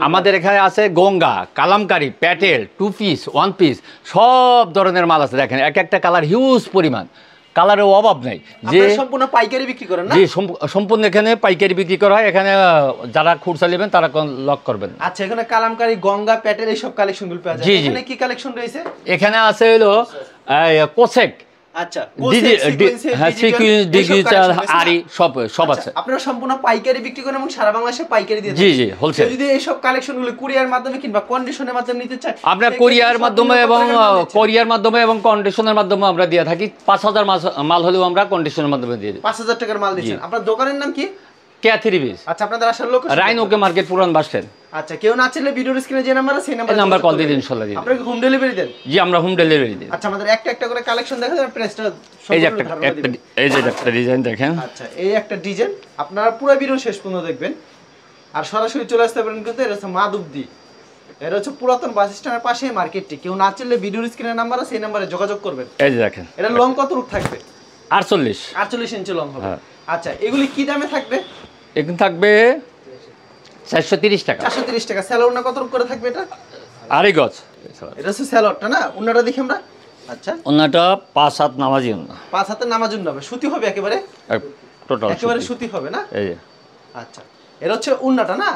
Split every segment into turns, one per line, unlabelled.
আমাদের এখানে আছে Ganga, Kalamkari, Patel, two piece, one piece, সব ধরনের মাল আছে। দেখেন এক একটা কালার হিউজ পরিমাণ, কালারের অভাব নাই।
যে সম্পূর্ণ পাইকারি বিক্রি করেন না?
জি, সম্পূর্ণ এখানে পাইকারি বিক্রি করা হয়। এখানে যারা খুচরা নেবেন তারা লক করবেন।
আচ্ছা, এখানে কালামকারী, গঙ্গা, প্যাটেল এই সব কালেকশনগুলো পাওয়া যায়। এখানে কি কালেকশন রয়েছে?
এখানে আছে হলো কোসেক,
আচ্ছা,
সব আছে।
আপনারা সম্পূর্ণ পাইকারি বিক্রি করেন এবং সারা বাংলাদেশে পাইকারি দিয়ে
জি জি, হোলসেল।
যদি এই সব কালেকশনগুলো কুরিয়ার মাধ্যমে কিংবা কন্ডিশনের মাধ্যমে নিতে চায়,
আপনার কুরিয়ার মাধ্যমে এবং কন্ডিশনের মাধ্যমে আমরা দিয়ে থাকি। 5000 মাল হলেও আমরা কন্ডিশনের মাধ্যমে দিয়ে দিই।
5000 টাকার মাল দিচ্ছেন। আপনার দোকানের নাম কি?
কেয়া থ্রি পিস।
আচ্ছা, আপনাদের আসার লোকেশন?
রাইনোকে মার্কেট, পুরান বাস স্ট্যান্ড।
আচ্ছা, কেউ না চাইলে ভিডিওর স্ক্রিনে যে নাম্বার আছে সেই
নাম্বার কল দিয়ে দিন, ইনশাআল্লাহ দিন।
আপনারা হোম ডেলিভারি দেন?
জি, আমরা হোম ডেলিভারি দিই।
আচ্ছা, আমাদের একটা একটা করে কালেকশন দেখা যাবে, প্রাইসটা
এই যে একটা ডিজাইন দেখেন।
আচ্ছা, এই একটা ডিজাইন আপনারা পুরো ভিডিও শেষ পর্যন্ত দেখবেন। আর সরাসরি চলে আসতে পারেন কিন্তু, এটা হচ্ছে মাধবদী, এটা হচ্ছে পুরাতন বাস স্ট্যান্ডের পাশে মার্কেটটি। কেউ না চাইলে ভিডিওর স্ক্রিনে নাম্বার আছে সেই নম্বরে যোগাযোগ করবেন।
এই যে দেখেন,
এটা লং কত রূপ থাকবে?
48
ইঞ্চি লং হবে। আচ্ছা, এগুলি কি দামে থাকবে?
এখন থাকবে 430 টাকা।
430 টাকা। স্যালোনা কত রূপ করে থাকবে এটা?
আড়াই গজ।
এটা হচ্ছে স্যালোডটা না? ওন্নাটা দেখি আমরা। আচ্ছা,
ওন্নাটা 5 হাত নামাজি ওন্না।
5 হাতের নামাজি ওন্না হবে। সুতি হবে একেবারে?
টোটাল
একেবারে সুতি হবে না?
এই যে।
আচ্ছা, এটা হচ্ছে ওন্নাটা না?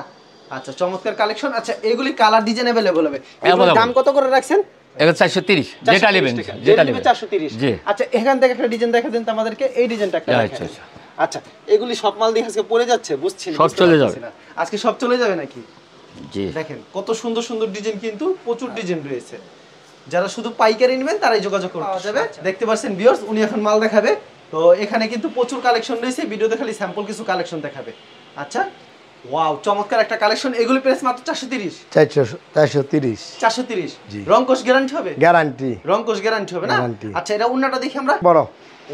আচ্ছা, চমৎকার কালেকশন। আচ্ছা, এগুলি কালার ডিজাইন अवेलेबल হবে। এর দাম কত করে রাখছেন?
এটা 430, যেটা নেবেন,
যেটা নেবেন 430। জি। আচ্ছা, এখান থেকে একটা ডিজাইন দেখা দেন তো আমাদেরকে। এই ডিজাইনটা একটা দেখান। আচ্ছা আচ্ছা, এগুলি সব মাল দিয়ে আজকে পড়ে যাচ্ছে, বুঝছেন?
সব চলে যাবে
আজকে, সব চলে যাবে নাকি?
জি।
দেখেন কত সুন্দর সুন্দর ডিজাইন, কিন্তু প্রচুর ডিজাইন রয়েছে। যারা শুধু পাইকারি নেবেন তারাই যোগাযোগ করতে যাবে। দেখতে পাচ্ছেন ভিউয়ার্স, উনি এখন মাল দেখাবে। তো এখানে কিন্তু প্রচুর কালেকশন রয়েছে, ভিডিওতে খালি স্যাম্পল কিছু কালেকশন দেখাবে। আচ্ছা, ওয়াও, চমৎকার একটা কালেকশন। এগুলি প্রাইস মাত্র 430। 430। রংকশ গ্যারান্টি হবে?
গ্যারান্টি,
রংকশ গ্যারান্টি হবে না? আচ্ছা, এটা উন্নাটা দেখি আমরা। বড়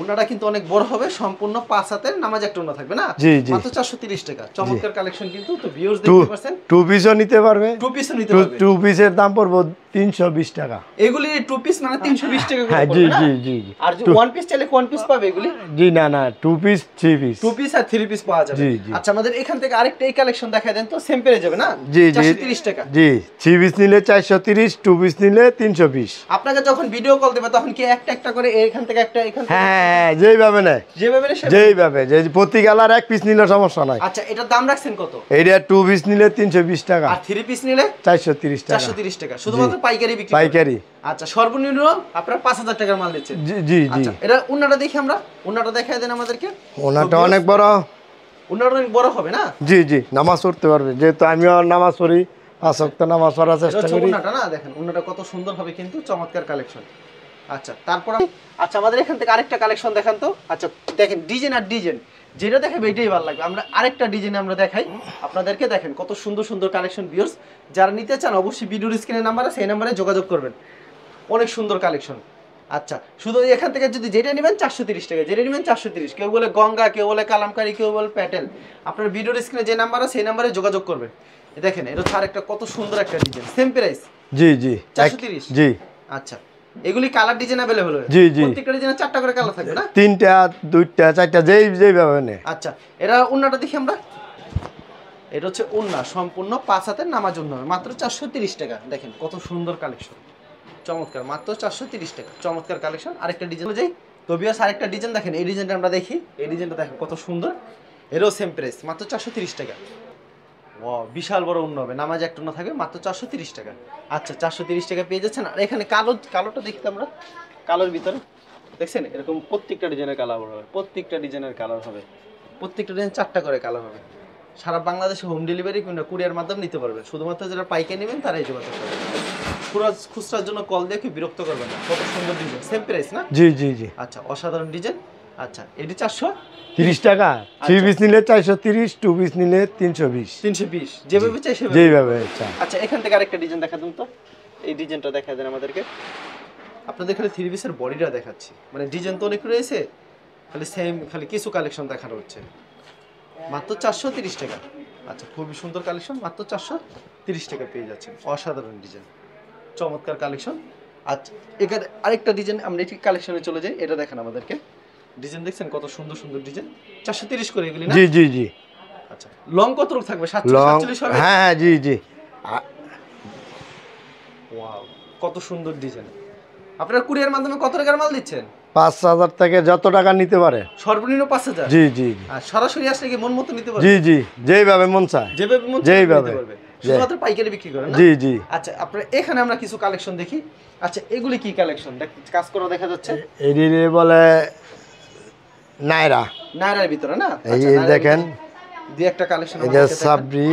উন্নাটা কিন্তু অনেক বড় হবে, সম্পূর্ণ 5 হাতের নামাজ একটা উন্না থাকবে না? মাত্র 430 টাকা। চমৎকার কালেকশন কিন্তু। তো ভিউয়ার্স দেখতে পাচ্ছেন,
টু পিসও নিতে পারবে।
টু পিসও নিতে পারবে।
টু পিসের দাম পড়বে 320 টাকা।
এগুলি টু পিস মানে 320 টাকা করে পড়বে।
জি জি জি।
আর যে ওয়ান পিস চাইলে ওয়ান পিস পাবে এগুলি?
জি না না, two piece, three piece.
Two piece আর থ্রি পিস পাওয়া যাবে। আচ্ছা, আমাদের এখান থেকে আরেকটা এই কালেকশন দেখায় দেন তো, সেম পেয়ে যাবে না?
জি জি,
430 টাকা।
জি, থ্রি পিস নিলে 430, টু পিস নিলে 320।
আপনাকে যখন ভিডিও কল দেবে তখন কি একটা একটা করে এখান থেকে একটা, এখান থেকে?
হ্যাঁ, যেইভাবে নেয়, যেইভাবে, যে প্রতি কালার এক পিস নিলে সমস্যা নাই।
আচ্ছা, এটার দাম রাখছেন কত?
এইটা টু পিস নিলে 320 টাকা,
আর থ্রি পিস নিলে
430 টাকা।
430 টাকা শুধুমাত্র পাইকারি বিক্রি?
পাইকারি।
আচ্ছা, সর্বনিম্ন আপনারা 5000 টাকার মাল দিচ্ছেন?
জি জি জি।
এটা উন্নাটা দেখি আমরা। উন্নাটা দেখায় দেন আমাদেরকে।
ওনাটা অনেক বড়।
উন্নাটা অনেক বড় হবে না?
জি জি, নামাজ পড়তে পারবে, যেহেতু আমিও নামাজ পড়ি, 5 ওয়াক্ত নামাজ পড়ার চেষ্টা করি।
উন্নাটা না, দেখেন উন্নাটা কত সুন্দর হবে কিন্তু, চমৎকার কালেকশন। আচ্ছা, তারপর আচ্ছা, আমাদের এখান থেকে আরেকটা কালেকশন দেখান তো। আচ্ছা, দেখেন ডিজাইন আর ডিজাইন, যেটা দেখাবে এটাই ভালো লাগবে। আমরা আরেকটা ডিজাইন আমরা দেখাই আপনাদেরকে। দেখেন কত সুন্দর সুন্দর কালেকশন। ভিউয়ার্স, যারা নিতে চান অবশ্যই ভিডিওর স্ক্রিনে নাম্বার আছে, সেই নাম্বারে যোগাযোগ করবেন। অনেক সুন্দর কালেকশন। আচ্ছা, শুধু এখান থেকে যদি যেটা নেবেন 430 টাকা, যেটা নেবেন 430। কেউ বলে গঙ্গা, কেউ বলে কালামকারী, কেউ বলে প্যাটেল। আপনার ভিডিওর স্ক্রিনে যে নাম্বার আছে সেই নাম্বারে যোগাযোগ করবেন। দেখেন, এটা হচ্ছে আরেকটা কত সুন্দর একটা ডিজাইন, সেম প্রাইস?
জি জি,
430।
জি।
আচ্ছা, এগুলি কালার ডিজাইন अवेलेबल হবে?
জি জি,
প্রত্যেকটা ডিজাইনে 4টা করে কালার থাকবে না?
3টা, 2টা, 4টা, যেইভাবে নেয়।
আচ্ছা, এটা উন্নাটা দেখি আমরা। এটা হচ্ছে উন্না, সম্পূর্ণ 5 হাতের নামাজ উন্না, মাত্র 430 টাকা। দেখেন কত সুন্দর কালেকশন, চমৎকার, মাত্র 430 টাকা। চমৎকার কালেকশন। আরেকটা ডিজাইন যাই তো ভিউয়ার্স, আরেকটা ডিজাইন দেখেন। এই ডিজাইনটা আমরা দেখি। এই ডিজাইনটা দেখেন কত সুন্দর। এরও সেম প্রাইস, মাত্র 430 টাকা। ওয়াও, বিশাল বড় উন্না হবে, নামাজ একটা উন্না থাকবে, মাত্র 430 টাকা। আচ্ছা, 430 টাকা পেয়ে যাচ্ছেন। আর এখানে কালোটা দেখতে আমরা, কালোর ভিতরে দেখছেন এরকম প্রত্যেকটা ডিজাইনের কালার হবে, প্রত্যেকটা ডিজাইনের কালার হবে, প্রত্যেকটা ডিজাইন 4টা করে কালার হবে। সারা বাংলাদেশে হোম ডেলিভারি কিংবা কুরিয়ার মাধ্যমে নিতে পারবেন। শুধুমাত্র যারা পাইকারি নেবেন তারাই যোগাযোগ করবেন। খুচরার জন্য কল দিয়ে কেউ বিরক্ত করবেন না। কত সুন্দর ডিজাইন, সেম প্রাইস না?
জি জি জি।
আচ্ছা, অসাধারণ ডিজাইন। আচ্ছা, এটি
430 টাকা। থ্রি পিস নিলে 430, টু পিস নিলে 320।
320, যেভাবে চাই সেভাবে।
যেভাবে চাই।
আচ্ছা, এখান থেকে আরেকটা ডিজাইন দেখা দেন তো। এই ডিজাইনটা দেখা দেন আমাদেরকে। আপনাদের খালি থ্রি পিসের বডিটা দেখাচ্ছি, মানে ডিজাইন তো অনেক রয়েছে, খালি কিছু কালেকশন দেখানো হচ্ছে। মাত্র 430 টাকা। আচ্ছা, খুবই সুন্দর কালেকশন, মাত্র 430 টাকা পেয়ে যাচ্ছেন। অসাধারণ ডিজাইন, চমৎকার কালেকশন। আচ্ছা, এখানে আরেকটা ডিজাইন আমরা এই কালেকশনে চলে যাই। এটা দেখেন আমাদেরকে। ডিজাইন দেখছেন কত সুন্দর সুন্দর ডিজাইন। 430 করে এগুলি না?
জি জি জি।
আচ্ছা, লং কত রূপ থাকবে? 47 হবে?
হ্যাঁ জি জি,
ওয়াও, কত সুন্দর ডিজাইন। আপনারা কুরিয়ার মাধ্যমে কত টাকার মাল দিচ্ছেন?
5,000 থেকে যত টাকা নিতে পারে।
সর্বনিম্ন 5,000?
জি জি জি।
আর সরাসরি আসলে কি মন মতো নিতে পারবে?
জি জি, যেইভাবে মন চায়।
যেভাবে মন চায়
যেইভাবে।
নিতে পারবে। শুধুমাত্র পাইকারি বিক্রি করেন না?
জি জি।
আচ্ছা, আপনারা এখানে আমরা কিছু কালেকশন দেখি। আচ্ছা, এগুলি কি কালেকশন? কাজ করা দেখা যাচ্ছে।
এদিকে বলে নাইরা।
নায়রার ভিতরে না?
এই
আচ্ছা,
যে
নায়রার
দেখেন,
ভিতরে দুই একটা কালেকশন
এই যে সাবরি।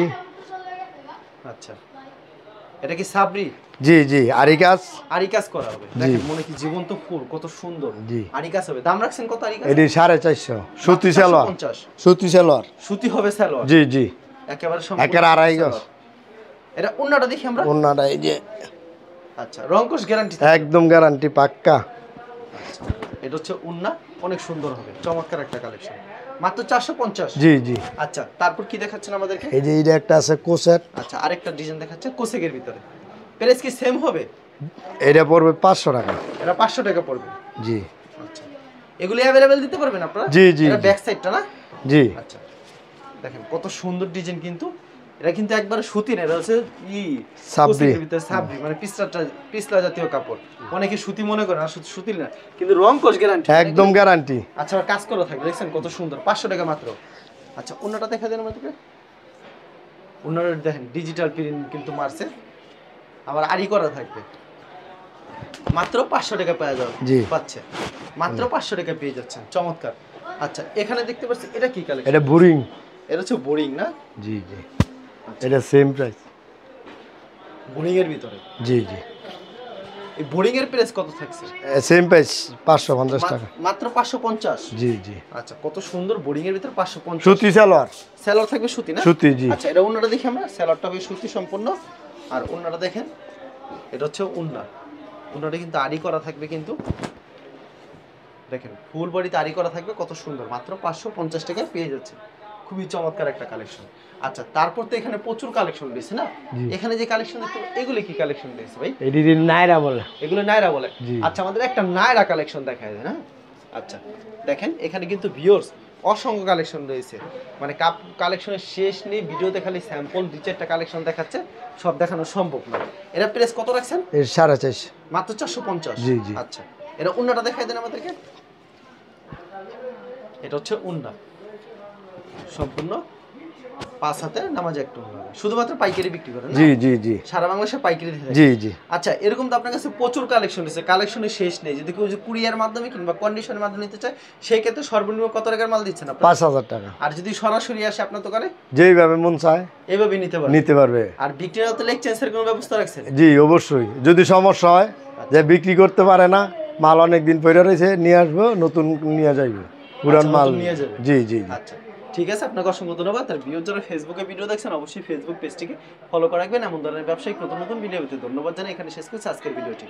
আচ্ছা, এটা কি সাবরি?
জি জি, আরি কাজ।
আরি কাজ করা হবে। দেখেন মনে কি জীবন্ত ফুল, কত সুন্দর।
জি।
আরি কাজ হবে। দাম রাখছেন কত আরি কাজ?
এটি 450, সুতি সালোয়ার।
450।
সুতি সালোয়ার।
সুতি হবে সালোয়ার।
জি জি।
একেবারে সম্পূর্ণ
একের আড়াই গজ।
সালোয়ার। এটা ওন্নাটা দেখি আমরা।
ওন্নাটা এই যে
আচ্ছা, রংকশ গ্যারান্টি।
একদম গ্যারান্টি পাক্কা।
আচ্ছা, এটা হচ্ছে ওন্না, অনেক সুন্দর হবে, চমৎকার একটা কালেকশন। মাত্র 450।
জি জি।
আচ্ছা, তারপর কি দেখাচ্ছেন আমাদেরকে?
এই যে এইটা একটা আছে কোসেট।
আচ্ছা, আরেকটা ডিজাইন দেখাচ্ছে কোসেকের ভিতরে। প্রাইস কি সেম হবে?
এটা পড়বে 500 টাকা।
এটা 500 টাকা পড়বে।
জি।
আচ্ছা, এগুলি অ্যাভেলেবেল দিতে পারবেন আপনারা?
জি জি।
এটা ব্যাক সাইডটা না?
জি।
আচ্ছা, দেখেন কত সুন্দর ডিজাইন কিন্তু। এটা কিন্তু একবারে সুতি না, এটা হচ্ছে
সাবরি।
কোসেকের ভিতরে সাবরি, মানে পিছলা জাতীয় কাপড়। অনেকে সুতি মনে করে, আর সুতি না, কিন্তু রংকশ গ্যারান্টি।
একদম গ্যারান্টি।
আচ্ছা, আর কাজ করা থাকবে, দেখছেন কত সুন্দর। 500 টাকা মাত্র। আচ্ছা, অন্যটা দেখা দেন আমাদেরকে। অন্যটা দেখেন ডিজিটাল প্রিন্ট কিন্তু মারছে, আবার আরি করা থাকবে। মাত্র 500 টাকা পেয়ে যাবে।
জি।
পাচ্ছে মাত্র 500 টাকা পেয়ে যাচ্ছেন, চমৎকার। আচ্ছা, এখানে দেখতে পাচ্ছি এটা কি কালেকশন?
এটা বোরিং।
এটা হচ্ছে বোরিং না?
জি জি। এটা সেম প্রাইস।
বোরিং এর ভিতরে।
জি জি।
এই বোরিং এর প্রাইস কত থাকছে?
সেম প্রাইস 550 টাকা।
মাত্র 550।
জি জি।
আচ্ছা, কত সুন্দর, বোরিং এর ভিতরে 550।
সুতি সালোয়ার।
সেলর থাকবে সুতি না?
সুতি, জি।
আচ্ছা, এটা ওন্নাটা দেখি আমরা। সেলরটা হবে সুতি সম্পূর্ণ, আর ওন্নাটা দেখেন, এটা হচ্ছে ওন্না। ওন্নাটা কিন্তু আরি করা থাকবে কিন্তু। দেখেন ফুল বডিতে আরি করা থাকবে, কত সুন্দর। মাত্র 550 টাকায় পেয়ে যাচ্ছে, খুবই চমৎকার একটা কালেকশন। আচ্ছা, তারপর তো এখানে প্রচুর কালেকশন রয়েছে না? এখানে যে কালেকশন দেখতে, এগুলো কি কালেকশন রয়েছে ভাই?
এটি নাইরা বলে।
এগুলো নায়রা বলে?
জি।
আচ্ছা, আমাদের একটা নায়রা কালেকশন দেখায় দেয় না? আচ্ছা, দেখেন এখানে কিন্তু ভিউয়ার্স অসংখ্য কালেকশন রয়েছে, মানে কালেকশনের শেষ নেই। ভিডিওতে খালি স্যাম্পল 2-4টা কালেকশন দেখাচ্ছে, সব দেখানো সম্ভব না। এরা প্রাইস কত রাখছেন?
এর 450।
মাত্র 450।
জি জি।
আচ্ছা, এটা উন্নাটা দেখাই দেন আমাদেরকে। এটা হচ্ছে উন্না, সম্পূর্ণ 5 হাতে নামাজ একটা উন্না। শুধুমাত্র পাইকারি বিক্রি করেন না?
জি জি জি।
সারা বাংলাদেশে পাইকারি দিয়ে থাকেন?
জি জি।
আচ্ছা, এরকম তো আপনার কাছে প্রচুর কালেকশন রয়েছে, কালেকশনের শেষ নেই। যদি কেউ কুরিয়ার মাধ্যমে কিংবা কন্ডিশনের মাধ্যমে নিতে চায়, সেই ক্ষেত্রে সর্বনিম্ন কত টাকার মাল দিচ্ছেন আপনারা?
5000 টাকা।
আর যদি সরাসরি আসে আপনার দোকানে,
যেইভাবে মন চায়
এইভাবে নিতে পারবে।
নিতে পারবে।
আর বিক্রির হতে লেগ চেঞ্জের কোনো ব্যবস্থা রাখছেন?
জি অবশ্যই। যদি সমস্যা হয় যে বিক্রি করতে পারে না, মাল অনেক দিন পরে রয়েছে, নিয়ে আসবো, নতুন নিয়ে যাইবে, পুরান
আচ্ছা,
মাল
নতুন নিয়ে যাবে।
জি জি জি।
আচ্ছা, ঠিক আছে, আপনাকে অসংখ্য ধন্যবাদ। আর ভিডিও যারা ফেসবুকে ভিডিও দেখছেন, অবশ্যই ফেসবুক পেজটিকে ফলো করে রাখবেন। এমন ধরনের ব্যবসায়িক নতুন নতুন ভিডিও পেতে ধন্যবাদ জানাই। এখানে শেষ করছি আজকের ভিডিওটি।